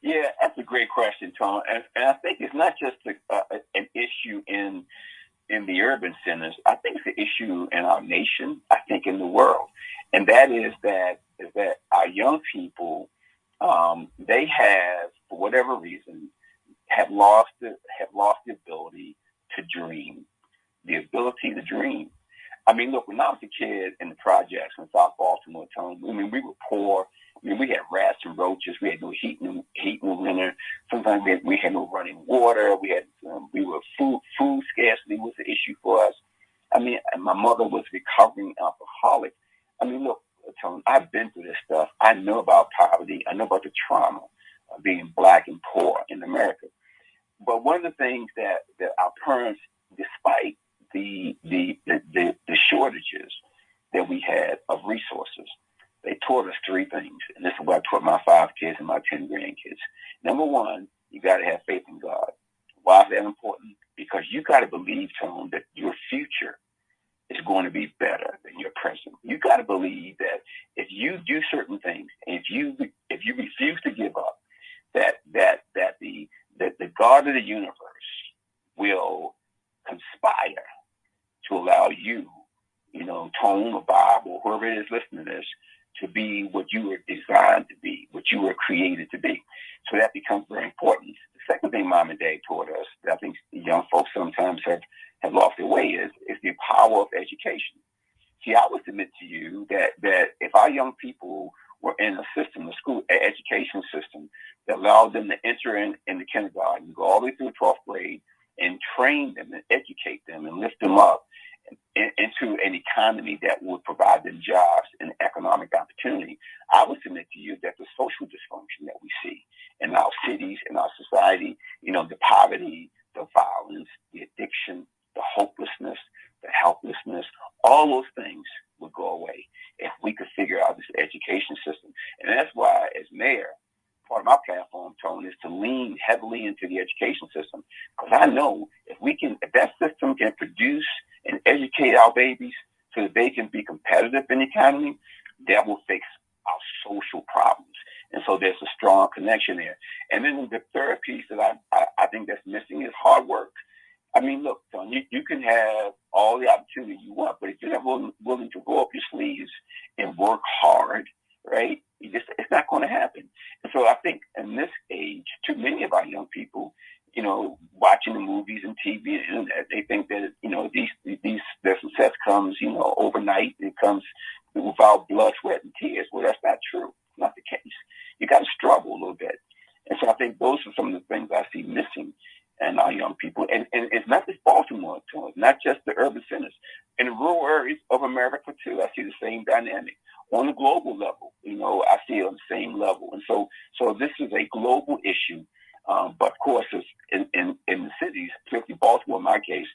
Yeah, that's a great question, Tom. And I think it's not just an issue in the urban centers. I think it's an issue in our nation. I think in the world, and that is that our young people, they have, for whatever reason, have lost the ability to dream, the ability to dream. I mean, look, when I was a kid in the projects in South Baltimore, Tony, I mean, we were poor. I mean, we had rats and roaches. We had no heat in the winter. Sometimes we had no running water. We were food scarcity was an issue for us. I mean, and my mother was a recovering alcoholic. I mean, look, Tony, I've been through this stuff. I know about poverty. I know about the trauma of being black and poor in America. But one of the things that our parents, despite the shortages that we had of resources, they taught us three things. And this is what I taught my 5 kids and my 10 grandkids. Number one, you got to have faith in God. Why is that important? Because you got to believe, Tone, that your future is going to be better than your present. You got to believe that if you do certain things, and if you refuse to give up, that the God of the universe will conspire to allow you, Tone or Bob or whoever it is listening to this, to be what you were designed to be, what you were created to be. So that becomes very important. The second thing Mom and Dad taught us that I think young folks sometimes have lost their way is the power of education. See, I would submit to you that if our young people were in a system, a school education system that allowed them to enter in the kindergarten, go all the way through 12th grade, and train them and educate them and lift them up into an economy that would provide them jobs and economic opportunity, I would submit to you that the social dysfunction that we see in our cities, in our society, the poverty, the violence, the addiction, the hopelessness, the helplessness, all those things would go away if we could figure out this education system. And that's why, as mayor, part of my platform, Tone, is to lean heavily into the education system. Because I know if that system can produce and educate our babies so that they can be competitive in the economy, that will fix our social problems. And so there's a strong connection there. And then the third piece that I think that's missing is hard work. I mean, look, Tone, you can have all the opportunity you want, but if you're not willing to roll up your sleeves and work hard, right, it's not going to happen. And so I think in this age, too many of our young people, watching the movies and TV and internet, they think that, their success comes, overnight. It comes without blood, sweat, and tears. Well, that's not true. It's not the case. You got to struggle a little bit. And so I think those are some of the things I see missing in our young people. And it's not just Baltimore, too. It's not just the urban centers. In the rural areas of America, too, I see the same dynamic. On a global level, I see it on the same level. And so this is a global issue. But of course, it's in the cities, particularly Baltimore in my case,